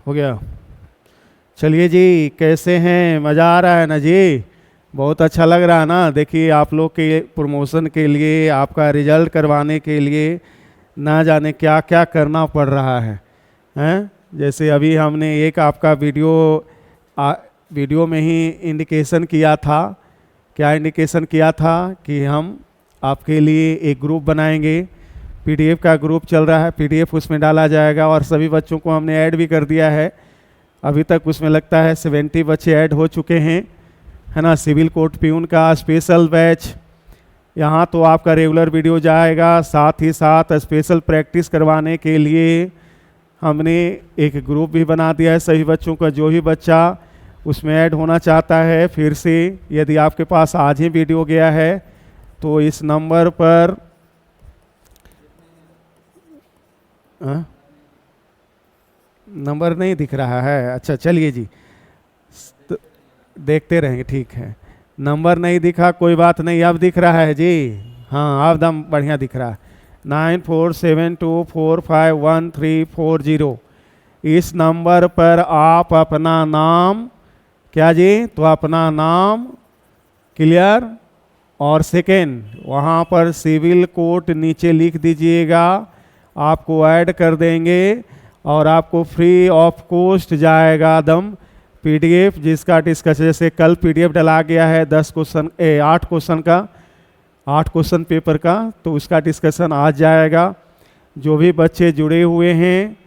हो गया। चलिए जी, कैसे हैं? मज़ा आ रहा है ना जी? बहुत अच्छा लग रहा है ना? देखिए, आप लोग के प्रमोशन के लिए, आपका रिजल्ट करवाने के लिए ना जाने क्या क्या करना पड़ रहा है, हैं? जैसे अभी हमने एक आपका वीडियो में ही इंडिकेशन किया था। क्या इंडिकेशन किया था? कि हम आपके लिए एक ग्रुप बनाएंगे। पीडीएफ का ग्रुप चल रहा है, पीडीएफ उसमें डाला जाएगा और सभी बच्चों को हमने ऐड भी कर दिया है। अभी तक उसमें लगता है 70 बच्चे ऐड हो चुके हैं, है ना? सिविल कोर्ट प्यून का स्पेशल बैच, यहाँ तो आपका रेगुलर वीडियो जाएगा, साथ ही साथ स्पेशल प्रैक्टिस करवाने के लिए हमने एक ग्रुप भी बना दिया है सभी बच्चों का। जो भी बच्चा उसमें ऐड होना चाहता है, फिर से यदि आपके पास आज ही वीडियो गया है तो इस नंबर पर नंबर नहीं दिख रहा है। अच्छा चलिए जी, तो देखते रहेंगे, ठीक है। नंबर नहीं दिखा, कोई बात नहीं, अब दिख रहा है जी। हाँ, अब दम बढ़िया दिख रहा है। 9472451340। इस नंबर पर आप अपना नाम, क्या जी? तो अपना नाम, क्लियर, और सेकेंड वहाँ पर सिविल कोर्ट नीचे लिख दीजिएगा। आपको ऐड कर देंगे और आपको फ्री ऑफ कॉस्ट जाएगा दम पीडीएफ, जिसका डिस्कशन, जैसे कल पीडीएफ डला गया है 10 क्वेश्चन 8 क्वेश्चन का, 8 क्वेश्चन पेपर का, तो उसका डिस्कशन आज जाएगा। जो भी बच्चे जुड़े हुए हैं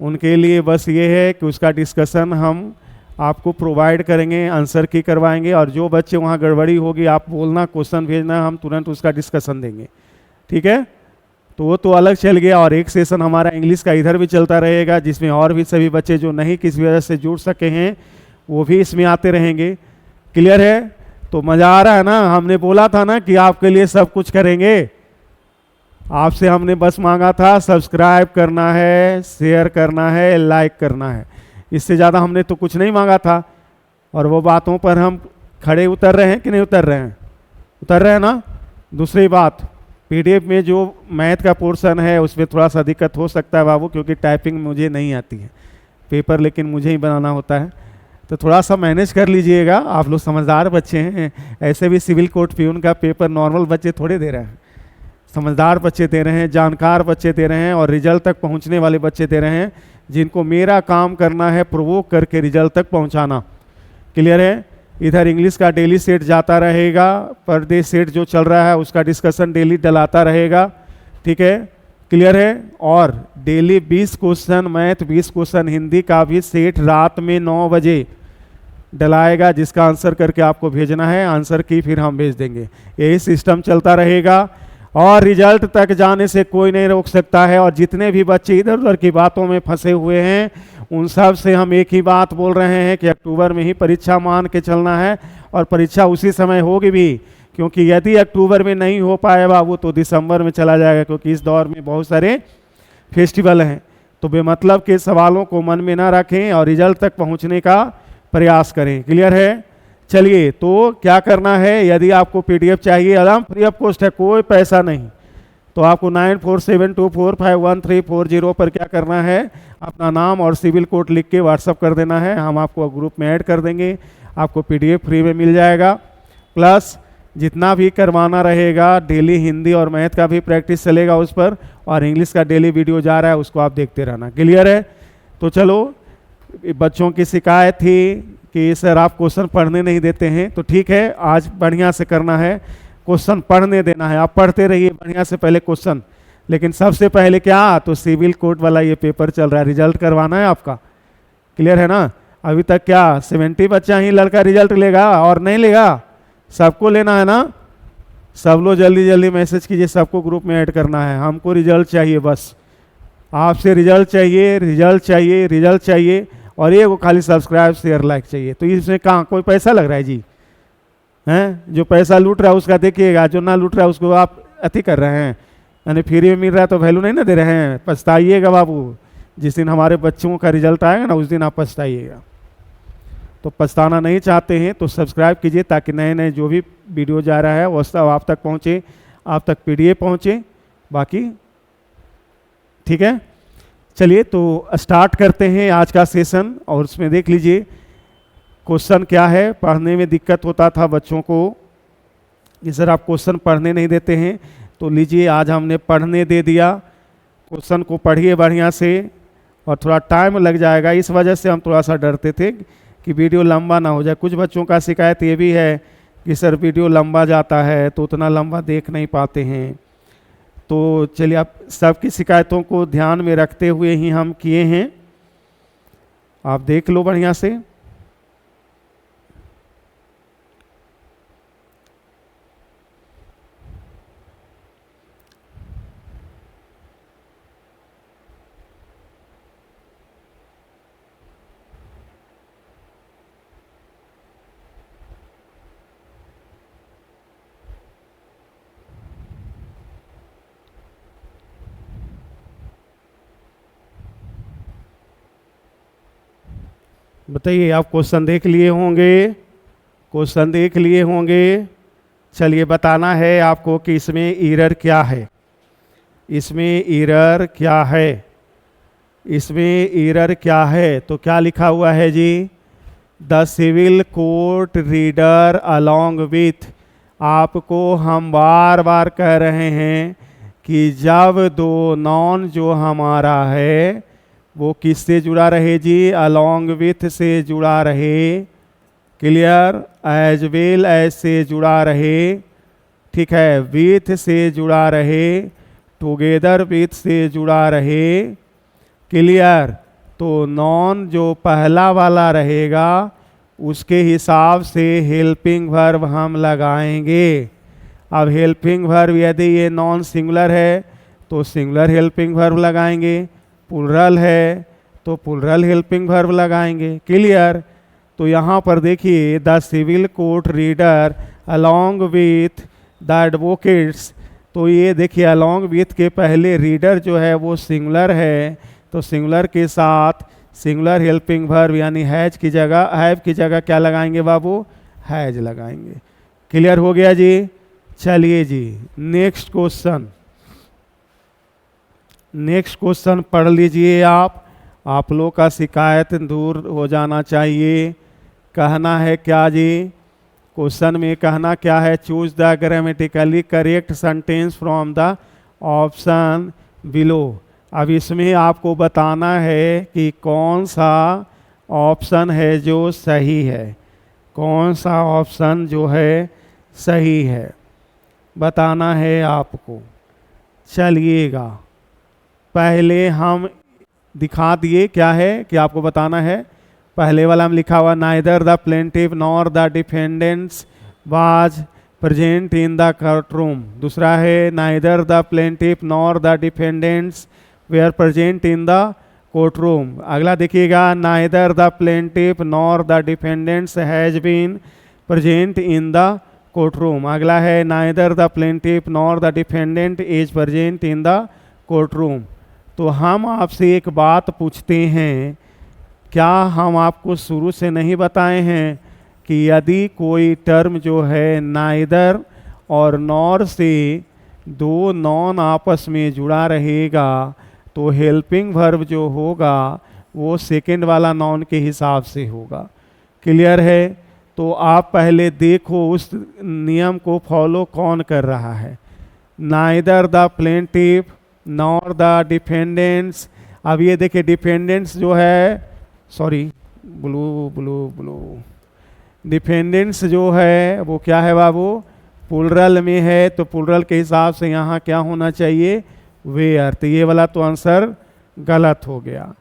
उनके लिए बस ये है कि उसका डिस्कशन हम आपको प्रोवाइड करेंगे, आंसर की करवाएंगे, और जो बच्चे वहाँ गड़बड़ी होगी आप बोलना, क्वेश्चन भेजना, हम तुरंत उसका डिस्कशन देंगे, ठीक है? तो वो तो अलग चल गया। और एक सेशन हमारा इंग्लिश का इधर भी चलता रहेगा, जिसमें और भी सभी बच्चे जो नहीं किसी वजह से जुड़ सके हैं वो भी इसमें आते रहेंगे। क्लियर है? तो मज़ा आ रहा है ना? हमने बोला था ना कि आपके लिए सब कुछ करेंगे। आपसे हमने बस मांगा था सब्सक्राइब करना है, शेयर करना है, लाइक करना है, इससे ज़्यादा हमने तो कुछ नहीं मांगा था। और वो बातों पर हम खड़े उतर रहे हैं कि नहीं उतर रहे हैं? उतर रहे हैं ना? दूसरी बात, पीडीएफ में जो मैथ का पोर्शन है उसमें थोड़ा सा दिक्कत हो सकता है बाबू, क्योंकि टाइपिंग मुझे नहीं आती है, पेपर लेकिन मुझे ही बनाना होता है, तो थोड़ा सा मैनेज कर लीजिएगा। आप लोग समझदार बच्चे हैं, ऐसे भी सिविल कोर्ट प्यून का पेपर नॉर्मल बच्चे थोड़े दे रहे हैं, समझदार बच्चे दे रहे हैं, जानकार बच्चे दे रहे हैं, और रिजल्ट तक पहुंचने वाले बच्चे दे रहे हैं, जिनको मेरा काम करना है प्रोवोक करके रिजल्ट तक पहुंचाना। क्लियर है? इधर इंग्लिश का डेली सेट जाता रहेगा, पर डे सेट जो चल रहा है उसका डिस्कशन डेली डलाता रहेगा, ठीक है? क्लियर है? और daily 20 question math, 20 question Hindi का भी सेट रात में 9 बजे डलाएगा, जिसका आंसर करके आपको भेजना है, आंसर की फिर हम भेज देंगे। यही सिस्टम चलता रहेगा और रिजल्ट तक जाने से कोई नहीं रोक सकता है। और जितने भी बच्चे इधर उधर की बातों में फंसे हुए हैं उन सब से हम एक ही बात बोल रहे हैं कि अक्टूबर में ही परीक्षा मान के चलना है, और परीक्षा उसी समय होगी भी, क्योंकि यदि अक्टूबर में नहीं हो पाए बाबू तो दिसंबर में चला जाएगा, क्योंकि इस दौर में बहुत सारे फेस्टिवल हैं। तो बेमतलब के सवालों को मन में ना रखें और रिजल्ट तक पहुंचने का प्रयास करें। क्लियर है? चलिए, तो क्या करना है, यदि आपको पीडीएफ चाहिए, एकदम फ्री ऑफ कॉस्ट है, कोई पैसा नहीं, तो आपको 9472451340 पर क्या करना है, अपना नाम और सिविल कोड लिख के व्हाट्सअप कर देना है, हम आपको ग्रुप में ऐड कर देंगे, आपको पीडीएफ फ्री में मिल जाएगा। प्लस जितना भी करवाना रहेगा, डेली हिंदी और मैथ का भी प्रैक्टिस चलेगा उस पर, और इंग्लिश का डेली वीडियो जा रहा है, उसको आप देखते रहना। क्लियर है? तो चलो, बच्चों की शिकायत थी कि सर आप क्वेश्चन पढ़ने नहीं देते हैं, तो ठीक है, आज बढ़िया से करना है, क्वेश्चन पढ़ने देना है, आप पढ़ते रहिए बढ़िया से पहले क्वेश्चन, लेकिन सबसे पहले क्या, तो सिविल कोर्ट वाला ये पेपर चल रहा है, रिजल्ट करवाना है आपका। क्लियर है ना? अभी तक क्या 70 बच्चा ही लड़का रिजल्ट लेगा और नहीं लेगा? सबको लेना है ना? सब लोग जल्दी जल्दी मैसेज कीजिए, सबको ग्रुप में ऐड करना है, हमको रिजल्ट चाहिए, बस आपसे रिजल्ट चाहिए, रिजल्ट चाहिए, रिजल्ट चाहिए, और ये वो खाली सब्सक्राइब शेयर लाइक चाहिए। तो इसमें कहाँ कोई पैसा लग रहा है जी? हैं? जो पैसा लूट रहा है उसका देखिएगा, जो ना लूट रहा है उसको आप अति कर रहे हैं, यानी फ्री में मिल रहा है तो वैल्यू नहीं ना दे रहे हैं। पछताइएगा बाबू, जिस दिन हमारे बच्चों का रिजल्ट आएगा ना, उस दिन आप पछताइएगा। तो पछताना नहीं चाहते हैं तो सब्सक्राइब कीजिए, ताकि नए नए जो भी वीडियो जा रहा है वो सब आप तक पहुँचे, आप तक पीडीएफ पहुँचे। बाकी ठीक है, चलिए तो स्टार्ट करते हैं आज का सेशन, और उसमें देख लीजिए क्वेश्चन क्या है। पढ़ने में दिक्कत होता था बच्चों को कि सर आप क्वेश्चन पढ़ने नहीं देते हैं, तो लीजिए आज हमने पढ़ने दे दिया। क्वेश्चन को पढ़िए बढ़िया से, और थोड़ा टाइम लग जाएगा, इस वजह से हम थोड़ा सा डरते थे कि वीडियो लंबा ना हो जाए। कुछ बच्चों का शिकायत ये भी है कि सर वीडियो लंबा जाता है तो उतना लंबा देख नहीं पाते हैं। तो चलिए आप सबकी शिकायतों को ध्यान में रखते हुए ही हम किए हैं, आप देख लो बढ़िया से। बताइए आप क्वेश्चन देख लिए होंगे, क्वेश्चन देख लिए होंगे। चलिए बताना है आपको कि इसमें एरर क्या है, इसमें एरर क्या है, इसमें एरर क्या है। तो क्या लिखा हुआ है जी, the civil court reader along with. आपको हम बार बार कह रहे हैं कि जब दो नॉन जो हमारा है वो किससे जुड़ा रहे जी, अलोंग विथ से जुड़ा रहे, क्लियर, एज वेल एज से जुड़ा रहे, ठीक है, विथ से जुड़ा रहे, टुगेदर विथ से जुड़ा रहे, क्लियर। तो नॉन जो पहला वाला रहेगा उसके हिसाब से हेल्पिंग वर्ब हम लगाएंगे। अब हेल्पिंग वर्ब यदि ये नॉन सिंगुलर है तो सिंगुलर हेल्पिंग वर्ब लगाएंगे, प्लुरल है तो प्लुरल हेल्पिंग वर्ब लगाएंगे, क्लियर। तो यहाँ पर देखिए the civil court reader along with the advocates, तो ये देखिए अलोंग विथ के पहले रीडर जो है वो सिंगुलर है, तो सिंगुलर के साथ सिंगुलर हेल्पिंग वर्ब यानी हैज की जगह, हैव की जगह क्या लगाएंगे बाबू, हैज लगाएंगे, क्लियर हो गया जी। चलिए जी नेक्स्ट क्वेश्चन, नेक्स्ट क्वेश्चन पढ़ लीजिए आप लोग का शिकायत दूर हो जाना चाहिए। कहना है क्या जी, क्वेश्चन में कहना क्या है, choose the grammatically correct sentence from the option below. अब इसमें आपको बताना है कि कौन सा ऑप्शन है जो सही है, कौन सा ऑप्शन जो है सही है, बताना है आपको। चलिएगा पहले हम दिखा दिए क्या है कि आपको बताना है। पहले वाला हम लिखा हुआ neither the plaintiff nor the defendants was present in the court room. दूसरा है neither the plaintiff nor the defendants were present in the court room. अगला देखिएगा neither the plaintiff nor the defendants has been present in the court room. अगला है neither the plaintiff nor the defendant is present in the court room. तो हम आपसे एक बात पूछते हैं, क्या हम आपको शुरू से नहीं बताए हैं कि यदि कोई टर्म जो है नाइदर और नॉर से दो नॉन आपस में जुड़ा रहेगा तो हेल्पिंग वर्ब जो होगा वो सेकंड वाला नॉन के हिसाब से होगा, क्लियर है। तो आप पहले देखो उस नियम को फॉलो कौन कर रहा है। Neither the plaintiff nor the defendants. अब ये देखिए डिफेंडेंट्स जो है, sorry blue blue blue, defendants जो है वो क्या है बाबू, प्लुरल में है, तो प्लुरल के हिसाब से यहाँ क्या होना चाहिए, वेयर। तो ये वाला तो आंसर गलत हो गया।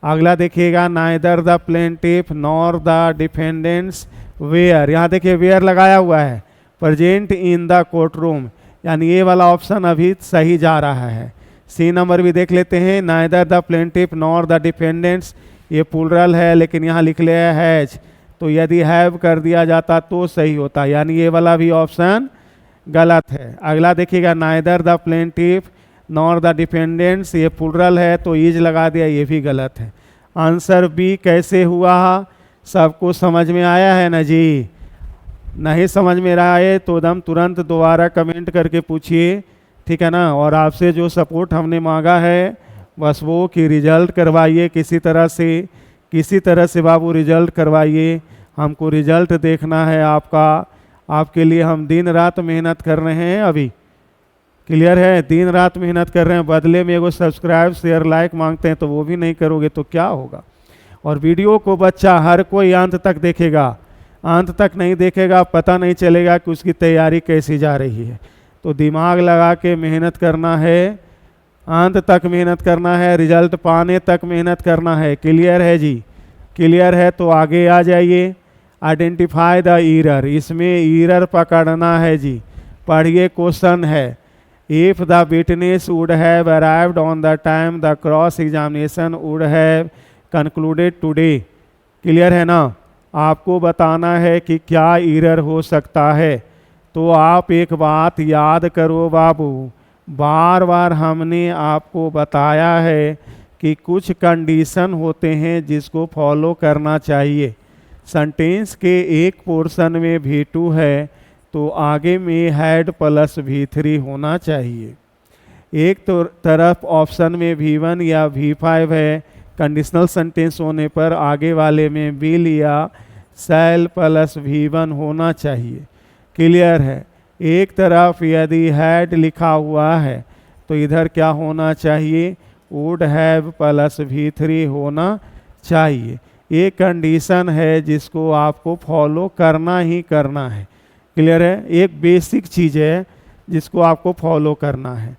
अगला देखिएगा neither the plaintiff nor the defendants were, यहाँ देखिए वेयर लगाया हुआ है, present in the court room, यानी ये वाला ऑप्शन अभी सही जा रहा है। सी नंबर भी देख लेते हैं, neither the plaintiff nor the defendants, ये प्लुरल है लेकिन यहाँ लिख लिया है हैज, तो यदि हैव कर दिया जाता तो सही होता, यानी ये वाला भी ऑप्शन गलत है। अगला देखिएगा neither the plaintiff nor the defendants, ये प्लुरल है तो इज लगा दिया, ये भी गलत है। आंसर बी कैसे हुआ, सबको समझ में आया है ना जी? नहीं समझ में रहा है तो एकदम तुरंत दोबारा कमेंट करके पूछिए, ठीक है ना। और आपसे जो सपोर्ट हमने मांगा है बस वो कि रिजल्ट करवाइए किसी तरह से बाबू रिजल्ट करवाइए। हमको रिजल्ट देखना है आपका, आपके लिए हम दिन रात मेहनत कर रहे हैं अभी। क्लियर है, दिन रात मेहनत कर रहे हैं, बदले में एगो सब्सक्राइब शेयर लाइक मांगते हैं तो वो भी नहीं करोगे तो क्या होगा। और वीडियो को बच्चा हर कोई अंत तक देखेगा, अंत तक नहीं देखेगा पता नहीं चलेगा कि उसकी तैयारी कैसी जा रही है। तो दिमाग लगा के मेहनत करना है, अंत तक मेहनत करना है, रिजल्ट पाने तक मेहनत करना है। क्लियर है जी, क्लियर है तो आगे आ जाइए। आइडेंटिफाई द ईरर, इसमें ईरर पकड़ना है जी। पढ़िए, क्वेश्चन है if the witness would have arrived on the time the cross examination would have concluded today. Clear है ना, आपको बताना है कि क्या ईरर हो सकता है। तो आप एक बात याद करो बाबू, बार बार हमने आपको बताया है कि कुछ कंडीशन होते हैं जिसको फॉलो करना चाहिए। सेंटेंस के एक पोर्शन में V2 है तो आगे में हैड प्लस V3 होना चाहिए। एक तो तरफ ऑप्शन में V1 या V5 है, कंडीशनल सेंटेंस होने पर आगे वाले में विल या शैल प्लस V1 होना चाहिए। क्लियर है, एक तरफ यदि हैड लिखा हुआ है तो इधर क्या होना चाहिए, वुड हैव प्लस V3 होना चाहिए। ये कंडीशन है जिसको आपको फॉलो करना ही करना है। क्लियर है, एक बेसिक चीज़ है जिसको आपको फॉलो करना है।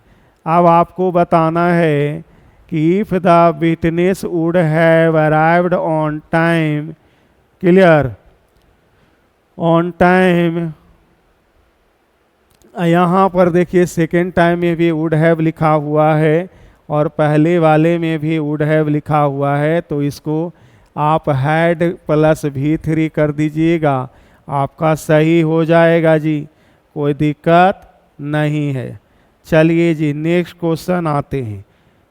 अब आपको बताना है कि if the witness would have arrived on time, clear, on time, यहाँ पर देखिए सेकेंड टाइम में भी वुड हैव लिखा हुआ है और पहले वाले में भी वुड हैव लिखा हुआ है, तो इसको आप हैड प्लस V3 कर दीजिएगा, आपका सही हो जाएगा जी, कोई दिक्कत नहीं है। चलिए जी नेक्स्ट क्वेश्चन आते हैं।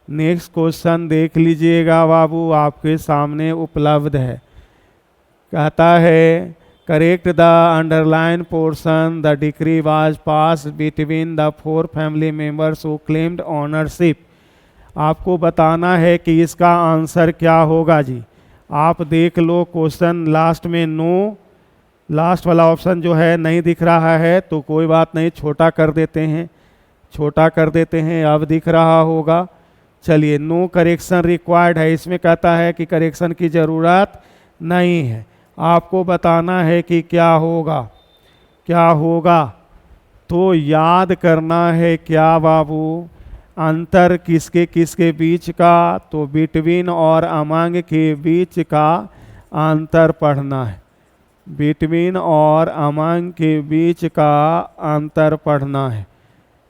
नेक्स्ट क्वेश्चन देख लीजिएगा बाबू, आपके सामने उपलब्ध है। कहता है correct the underline portion, the decree was pass between the 4 family members who claimed ownership. आपको बताना है कि इसका आंसर क्या होगा जी। आप देख लो क्वेश्चन लास्ट में नो, लास्ट वाला ऑप्शन जो है नहीं दिख रहा है तो कोई बात नहीं, छोटा कर देते हैं, छोटा कर देते हैं, अब दिख रहा होगा। चलिए, नो करेक्शन रिक्वायर्ड है, इसमें कहता है कि करेक्शन की ज़रूरत नहीं है। आपको बताना है कि क्या होगा, क्या होगा। तो याद करना है क्या बाबू, अंतर किसके किसके बीच का, तो बिटवीन और अमंग के बीच का अंतर पढ़ना है। बिटवीन और अमंग के बीच का अंतर पढ़ना है।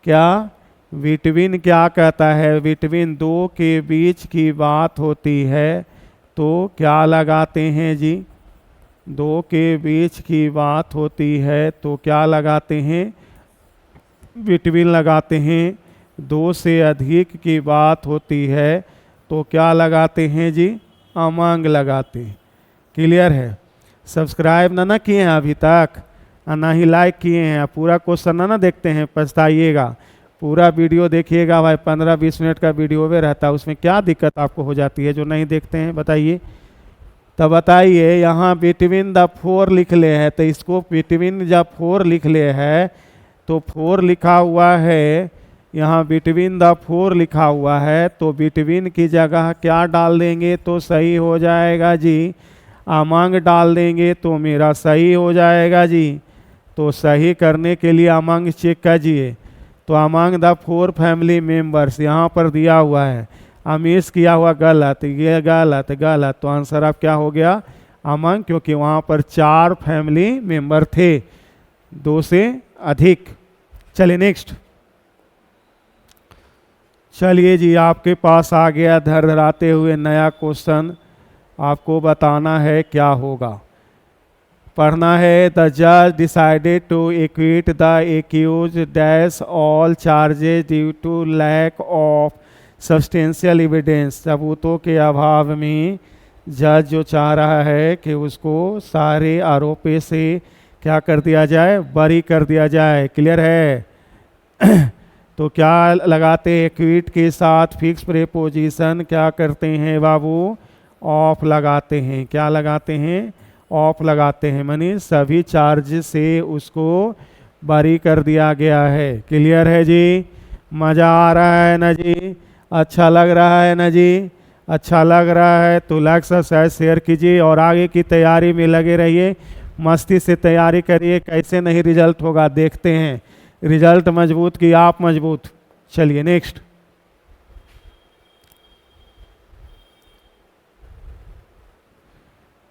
क्या बिटवीन क्या कहता है, बिटवीन दो के बीच की बात होती है तो क्या लगाते हैं जी, दो के बीच की बात होती है तो क्या लगाते हैं, बिटवीन लगाते हैं। दो से अधिक की बात होती है तो क्या लगाते हैं जी, अमंग लगाते हैं। क्लियर है, सब्सक्राइब ना किए हैं अभी तक, ना ही लाइक किए हैं, पूरा क्वेश्चन ना देखते हैं, पछताइएगा। पूरा वीडियो देखिएगा भाई, 15-20 मिनट का वीडियो में रहता है, उसमें क्या दिक्कत आपको हो जाती है जो नहीं देखते हैं, बताइए। तो बताइए, यहाँ बिटवीन द 4 लिख ले है तो इसको बिटवीन जब 4 लिख ले है तो 4 लिखा हुआ है, यहाँ बिटवीन द 4 लिखा हुआ है तो बिटवीन की जगह क्या डाल देंगे तो सही हो जाएगा जी, अमंग डाल देंगे तो मेरा सही हो जाएगा जी। तो सही करने के लिए अमंग चेक कीजिए, तो अमंग द 4 फैमिली मेंबर्स यहाँ पर दिया हुआ है, अमीश किया हुआ गलत, ये गलत गलत, तो आंसर आप क्या हो गया, अमंग, क्योंकि वहाँ पर 4 फैमिली मेंबर थे, 2 से अधिक। चलिए नेक्स्ट, चलिए जी आपके पास आ गया धड़धड़ाते हुए नया क्वेश्चन, आपको बताना है क्या होगा। पढ़ना है, द जज decided to acquit the accuse dash all charges due to lack of substantial evidence. सबूतों के अभाव में जज जो चाह रहा है कि उसको सारे आरोपी से क्या कर दिया जाए, बरी कर दिया जाए। क्लियर है तो क्या लगाते हैं, क्विट के साथ फिक्स प्रीपोजिशन क्या करते हैं बाबू, ऑफ लगाते हैं। क्या लगाते हैं, ऑफ लगाते हैं, मानी सभी चार्ज से उसको बरी कर दिया गया है। क्लियर है जी, मज़ा आ रहा है ना जी, अच्छा लग रहा है ना जी, अच्छा लग रहा है तो लाइक सब्सक्राइब शेयर कीजिए और आगे की तैयारी में लगे रहिए, मस्ती से तैयारी करिए। कैसे नहीं रिजल्ट होगा देखते हैं, रिजल्ट मजबूत की आप मजबूत। चलिए next.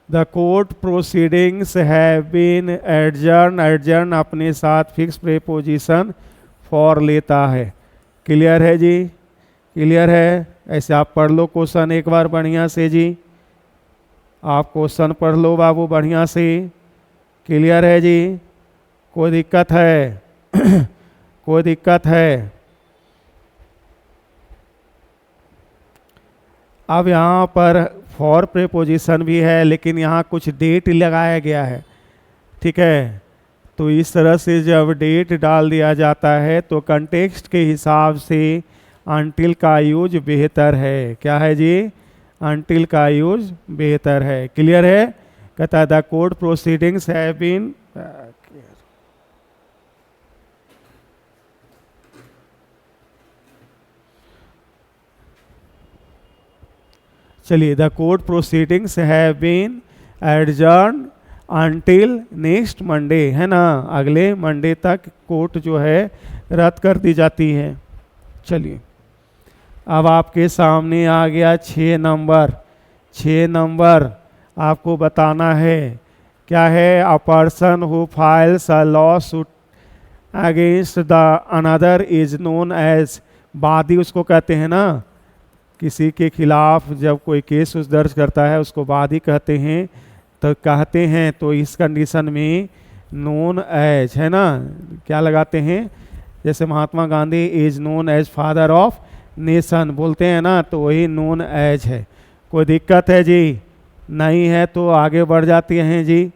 The court proceedings have been adjourn, adjourn अपने साथ फिक्स प्रीपोजिशन फॉर लेता है। क्लियर है जी, क्लियर है। ऐसे आप पढ़ लो क्वेश्चन एक बार बढ़िया से जी, आप क्वेश्चन पढ़ लो बाबू बढ़िया से। क्लियर है जी, कोई दिक्कत है कोई दिक्कत है। अब यहाँ पर फॉर प्रीपोजिशन भी है लेकिन यहाँ कुछ डेट लगाया गया है, ठीक है। तो इस तरह से जब डेट डाल दिया जाता है तो कंटेक्स्ट के हिसाब से अनटिल का यूज बेहतर है। क्या है जी, अनटिल का यूज बेहतर है। क्लियर है। कहता है the court proceedings have been, चलिए the court proceedings have been adjourn until next Monday, है ना, अगले मंडे तक कोर्ट जो है रद्द कर दी जाती है। चलिए अब आपके सामने आ गया 6 नंबर। 6 नंबर आपको बताना है क्या है, a person who files a law suit against the another is known as, वादी उसको कहते हैं ना, किसी के खिलाफ जब कोई केस उस दर्ज करता है उसको वादी कहते हैं। तो कहते हैं तो इस कंडीशन में नोन एज, है ना, क्या लगाते हैं, जैसे Mahatma Gandhi is known as father of nation बोलते हैं ना, तो वही नोन एज है। कोई दिक्कत है जी, नहीं है तो आगे बढ़ जाते हैं जी,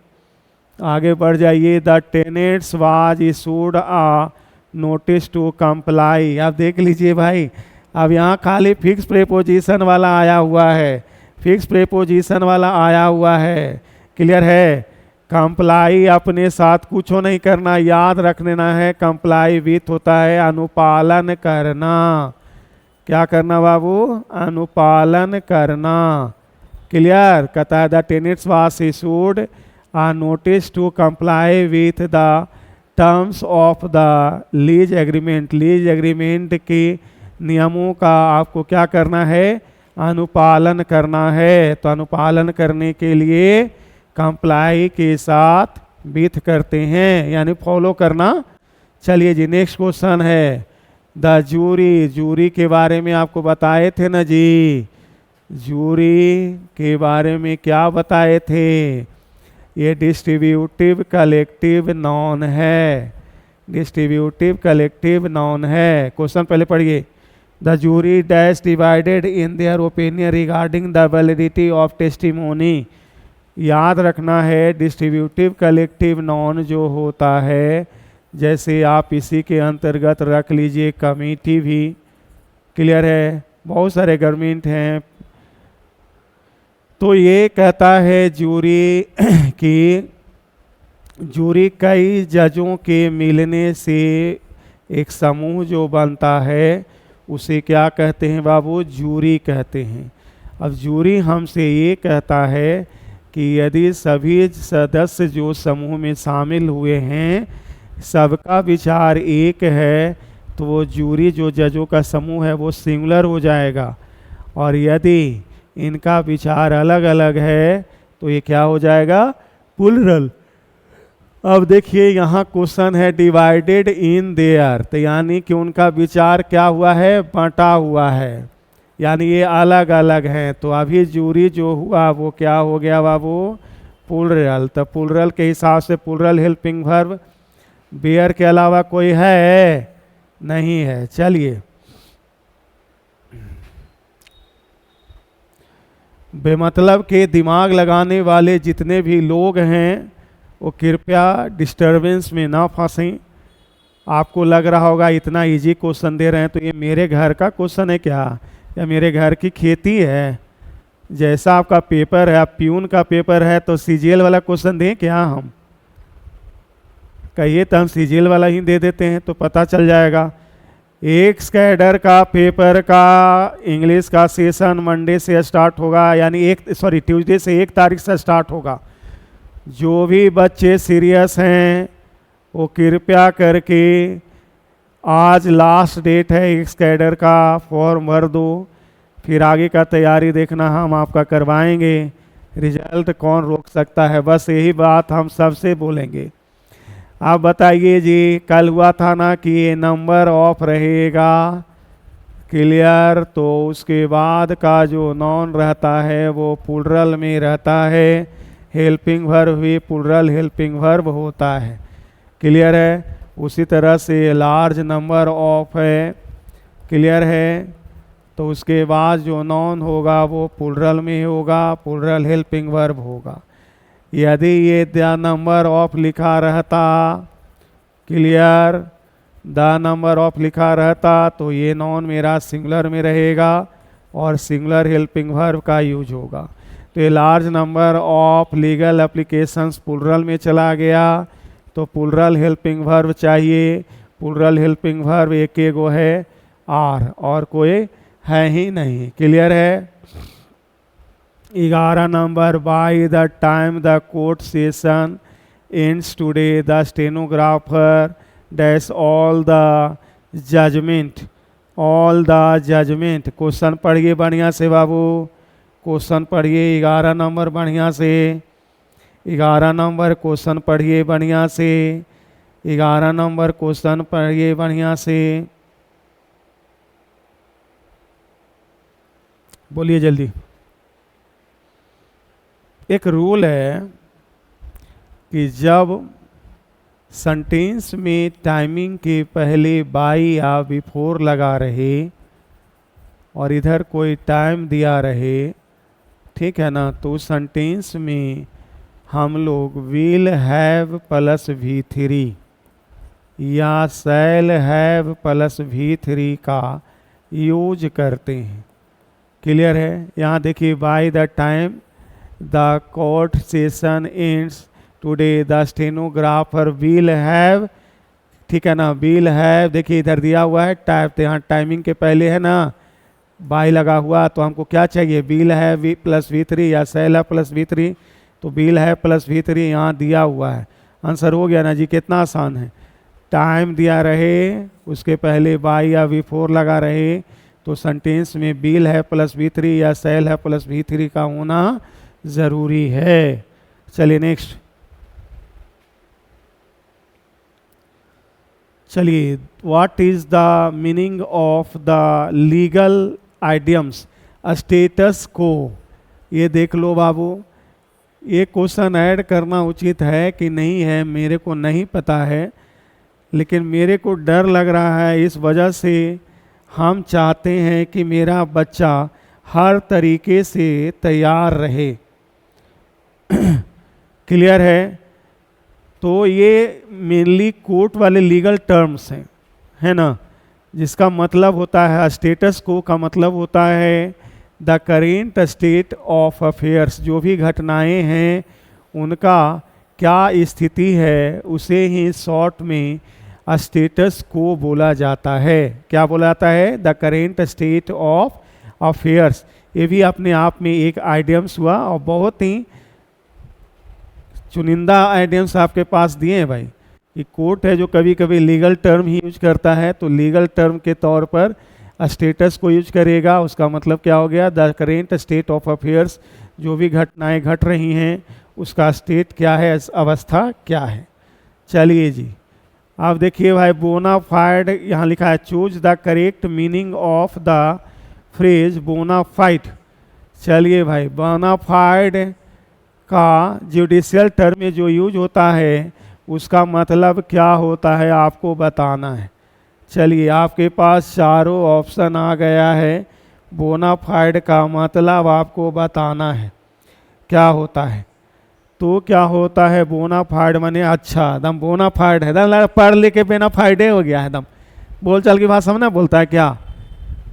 आगे बढ़ जाइए। The tenants was issued a notice to comply. आप देख लीजिए भाई, अब यहाँ खाली फिक्स प्रीपोजिशन वाला आया हुआ है, फिक्स प्रीपोजिशन वाला आया हुआ है। क्लियर है। कंप्लाई अपने साथ कुछ नहीं करना, याद रख लेना है। कंप्लाई विथ होता है अनुपालन करना। क्या करना बाबू, अनुपालन करना। क्लियर। कहता है the tenants was issued a notice to comply with the terms of the lease agreement. Lease agreement के नियमों का आपको क्या करना है, अनुपालन करना है। तो अनुपालन करने के लिए कंप्लाई के साथ विथ करते हैं, यानी फॉलो करना। चलिए जी नेक्स्ट क्वेश्चन है द जूरी। जूरी के बारे में आपको बताए थे ना जी, जूरी के बारे में क्या बताए थे, ये डिस्ट्रीब्यूटिव कलेक्टिव नॉन है, डिस्ट्रीब्यूटिव कलेक्टिव नॉन है। क्वेश्चन पहले पढ़िए। The jury dash divided in their opinion regarding the validity of testimony. याद रखना है डिस्ट्रीब्यूटिव कलेक्टिव नॉन जो होता है, जैसे आप इसी के अंतर्गत रख लीजिए कमिटी भी। क्लियर है, बहुत सारे गवर्नमेंट हैं। तो ये कहता है जूरी कि जूरी कई जजों के मिलने से एक समूह जो बनता है उसे क्या कहते हैं बाबू, जूरी कहते हैं। अब जूरी हमसे ये कहता है कि यदि सभी सदस्य जो समूह में शामिल हुए हैं सबका विचार एक है तो वो जूरी जो जजों का समूह है वो सिंगुलर हो जाएगा, और यदि इनका विचार अलग अलग है तो ये क्या हो जाएगा, प्लूरल। अब देखिए यहाँ क्वेश्चन है डिवाइडेड इन देयर, तो यानी कि उनका विचार क्या हुआ है, बंटा हुआ है, यानी ये अलग अलग हैं। तो अभी जूरी जो हुआ वो क्या हो गया बाबू, प्लूरल। तो प्लूरल के हिसाब से प्लूरल हेल्पिंग वर्ब बेयर के अलावा कोई है नहीं है। चलिए बेमतलब के दिमाग लगाने वाले जितने भी लोग हैं वो कृपया डिस्टरबेंस में ना फंसें। आपको लग रहा होगा इतना इजी क्वेश्चन दे रहे हैं तो ये मेरे घर का क्वेश्चन है क्या, या मेरे घर की खेती है? जैसा आपका पेपर है, आप प्यून का पेपर है तो सीजीएल वाला क्वेश्चन दें क्या हम? कहिए तो हम सीजीएल वाला ही दे देते हैं तो पता चल जाएगा। एक कैडर का पेपर का इंग्लिश का सेशन मंडे से स्टार्ट होगा, यानी ट्यूसडे से 1 तारीख से स्टार्ट होगा। जो भी बच्चे सीरियस हैं वो कृपया करके, आज लास्ट डेट है एक कैडर का, फॉर्म भर दो, फिर आगे का तैयारी देखना हम आपका करवाएंगे। रिजल्ट कौन रोक सकता है, बस यही बात हम सबसे बोलेंगे। आप बताइए जी, कल हुआ था ना कि ये नंबर ऑफ रहेगा, क्लियर? तो उसके बाद का जो नॉन रहता है वो प्लूरल में रहता है, हेल्पिंग वर्ब भी प्लूरल हेल्पिंग वर्ब होता है, क्लियर है? उसी तरह से लार्ज नंबर ऑफ है, क्लियर है? तो उसके बाद जो नॉन होगा वो प्लूरल में होगा, प्लूरल हेल्पिंग वर्ब होगा। यदि ये द नंबर ऑफ लिखा रहता, क्लियर, द नंबर ऑफ लिखा रहता तो ये नॉन मेरा सिंगुलर में रहेगा और सिंगुलर हेल्पिंग वर्ब का यूज होगा। तो ये large number of legal applications plural में चला गया तो प्लूरल हेल्पिंग वर्ब चाहिए। प्लूरल हेल्पिंग वर्ब एक एगो है आर, और कोई है ही नहीं, क्लियर है? 11 number, by the time the court session ends today the stenographer dash all the judgment, all the judgment. Question पढ़िए बढ़िया से बाबू, क्वेश्चन पढ़िए 11 नंबर बढ़िया से, 11 नंबर क्वेश्चन पढ़िए बढ़िया से, 11 नंबर क्वेश्चन पढ़िए बढ़िया से, बोलिए जल्दी। एक रूल है कि जब सेंटेंस में टाइमिंग के पहले बाय या बिफोर लगा रहे और इधर कोई टाइम दिया रहे, ठीक है ना, तो सेंटेंस में हम लोग विल हैव प्लस V3 या शैल हैव प्लस V3 का यूज करते हैं, क्लियर है? यहाँ देखिए, bye the time the court session ends today the stenographer will have, ठीक है ना, विल हैव, देखिए इधर दिया हुआ है टाइप, तो यहाँ टाइमिंग के पहले है ना बाय लगा हुआ, तो हमको क्या चाहिए? विल हैव प्लस V3 या शैल हैव प्लस V3, तो विल हैव प्लस V3 यहाँ दिया हुआ है। आंसर हो गया ना जी, कितना आसान है। टाइम दिया रहे, उसके पहले बाय या बिफोर लगा रहे, तो सेंटेंस में विल हैव प्लस V3 या शैल हैव प्लस V3 का होना ज़रूरी है। चलिए नेक्स्ट, चलिए, what is the meaning of the legal idioms status को? ये देख लो बाबू, ये क्वेश्चन ऐड करना उचित है कि नहीं है मेरे को नहीं पता है, लेकिन मेरे को डर लग रहा है, इस वजह से हम चाहते हैं कि मेरा बच्चा हर तरीके से तैयार रहे, क्लियर है? तो ये मेनली कोर्ट वाले लीगल टर्म्स हैं, है ना, जिसका मतलब होता है स्टेटस को का मतलब होता है the current state of affairs, जो भी घटनाएं हैं उनका क्या स्थिति है उसे ही शॉर्ट में स्टेटस को बोला जाता है। क्या बोला जाता है? The current state of affairs. ये भी अपने आप में एक आइडियम्स हुआ और बहुत ही चुनिंदा आइडियम्स आपके पास दिए हैं भाई, कि कोर्ट है जो कभी कभी लीगल टर्म ही यूज करता है, तो लीगल टर्म के तौर पर स्टेटस को यूज करेगा। उसका मतलब क्या हो गया? The current state of affairs, जो भी घटनाएं घट रही हैं उसका स्टेट क्या है, अवस्था क्या है। चलिए जी, आप देखिए भाई, बोनाफाइड यहाँ लिखा है, choose the correct meaning of the phrase bona fide. चलिए भाई, बोनाफाइड का जुडिशियल टर्म में जो यूज होता है उसका मतलब क्या होता है आपको बताना है। चलिए, आपके पास चारों ऑप्शन आ गया है, बोनाफाइड का मतलब आपको बताना है क्या होता है। तो क्या होता है, बोनाफाइड माने अच्छा, एकदम बोनाफाइड है, एकदम पढ़ लिख के बोनाफाइड हो गया है, एकदम बोल चाल की भाषा में ना बोलता है क्या,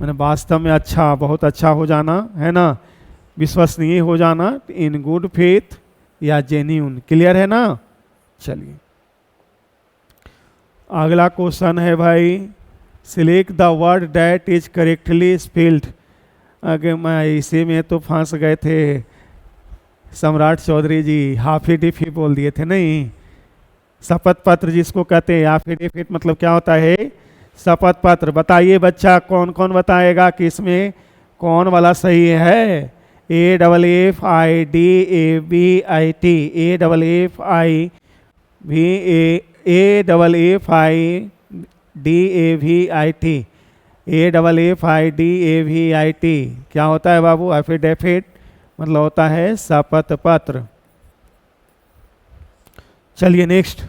मैंने वास्तव में अच्छा, बहुत अच्छा हो जाना है ना, विश्वसनीय हो जाना, इन गुड फेथ या जेन्यून। क्लियर है ना। चलिए अगला क्वेश्चन है भाई, select the word that is correctly spelled. अगर मैं इसी में तो फंस गए थे सम्राट चौधरी जी, हाफी डिफी बोल दिए थे नहीं। शपथ पत्र जिसको कहते हैं, एफिडेविट मतलब क्या होता है, शपथ पत्र। बताइए बच्चा, कौन कौन बताएगा कि इसमें कौन वाला सही है। AFFIDAVIT, AFFIDAVIT क्या होता है बाबू, एफिडेविट मतलब होता है शपथ पत्र। चलिए नेक्स्ट,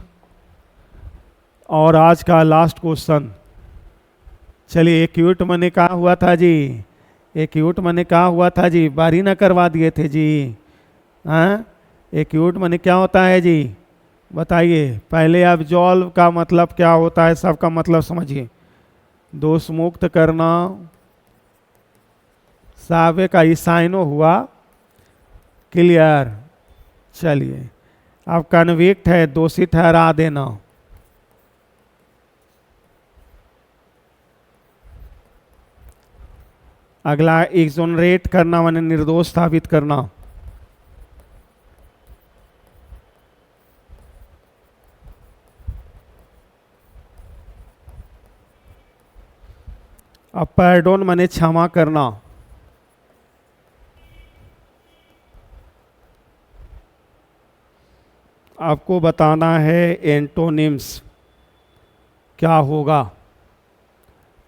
और आज का लास्ट क्वेश्चन। चलिए एक्यूट मैंने कहा हुआ था जी, एक्यूट मैंने कहा हुआ था जी, बारी ना करवा दिए थे जी। हाँ, एक्यूट मैंने क्या होता है जी, बताइए। पहले आप जॉल्व का मतलब क्या होता है, सबका मतलब समझिए। दोष मुक्त करना, सावे का ईसाइनो हुआ। क्लियर। चलिए अब कन्विक्ट है, दोषी ठहरा देना। अगला एक्सोनरेट करना माने निर्दोष साबित करना। अब पैर्डोन माने क्षमा करना। आपको बताना है एंटोनिम्स क्या होगा।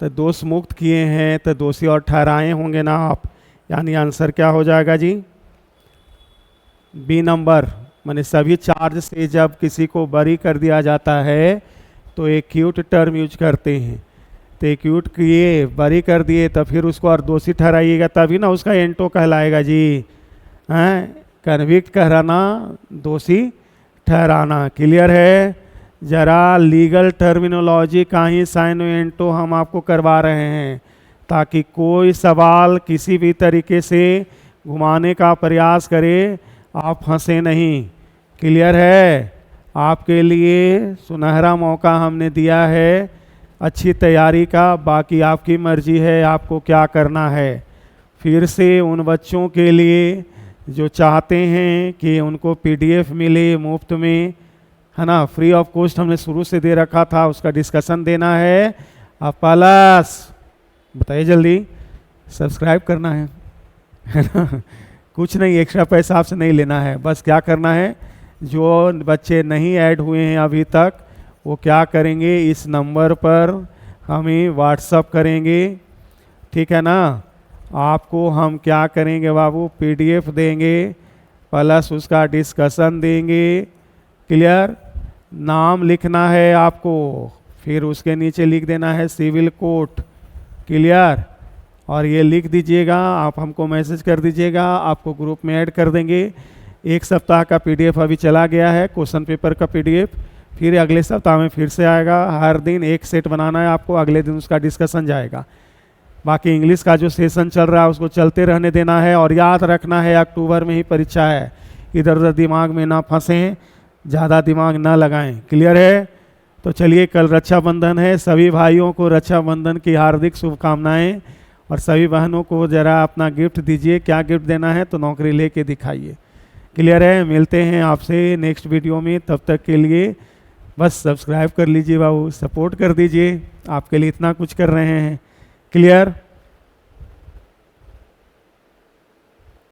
तो दोष मुक्त किए हैं तो दोषी और ठहराए होंगे ना आप, यानी आंसर क्या हो जाएगा जी, बी नंबर। माने सभी चार्ज से जब किसी को बरी कर दिया जाता है तो एक्यूट टर्म यूज करते हैं। तो एक्यूट किए, बरी कर दिए, तो फिर उसको और दोषी ठहराइएगा तभी ना उसका एंटो कहलाएगा जी। हैं, कन्विक्ट कहलाना, दोषी ठहराना। क्लियर है। जरा लीगल टर्मिनोलॉजी का ही साइन एंटो हम आपको करवा रहे हैं ताकि कोई सवाल किसी भी तरीके से घुमाने का प्रयास करे आप फंसे नहीं। क्लियर है। आपके लिए सुनहरा मौका हमने दिया है अच्छी तैयारी का, बाकी आपकी मर्जी है आपको क्या करना है। फिर से उन बच्चों के लिए जो चाहते हैं कि उनको PDF मिले मुफ्त में, है ना, फ्री ऑफ कॉस्ट हमने शुरू से दे रखा था, उसका डिस्कशन देना है। आप प्लस बताइए जल्दी, सब्सक्राइब करना है ना। कुछ नहीं, एक्स्ट्रा पैसा आपसे नहीं लेना है, बस क्या करना है, जो बच्चे नहीं ऐड हुए हैं अभी तक वो क्या करेंगे, इस नंबर पर हमें व्हाट्सअप करेंगे। ठीक है ना। आपको हम क्या करेंगे बाबू, PDF देंगे प्लस उसका डिस्कशन देंगे। क्लियर। नाम लिखना है आपको, फिर उसके नीचे लिख देना है सिविल कोर्ट। क्लियर। और ये लिख दीजिएगा, आप हमको मैसेज कर दीजिएगा, आपको ग्रुप में ऐड कर देंगे। 1 सप्ताह का PDF अभी चला गया है, क्वेश्चन पेपर का PDF, फिर अगले सप्ताह में फिर से आएगा। हर दिन एक सेट बनाना है आपको, अगले दिन उसका डिस्कशन जाएगा। बाकी इंग्लिश का जो सेशन चल रहा है उसको चलते रहने देना है। और याद रखना है अक्टूबर में ही परीक्षा है, इधर उधर दिमाग में ना फंसें, ज़्यादा दिमाग ना लगाएं। क्लियर है। तो चलिए, कल रक्षाबंधन है, सभी भाइयों को रक्षाबंधन की हार्दिक शुभकामनाएं। और सभी बहनों को ज़रा अपना गिफ्ट दीजिए, क्या गिफ्ट देना है तो नौकरी लेके दिखाइए। क्लियर है। मिलते हैं आपसे नेक्स्ट वीडियो में, तब तक के लिए बस सब्सक्राइब कर लीजिए बाबू, सपोर्ट कर दीजिए, आपके लिए इतना कुछ कर रहे हैं। क्लियर।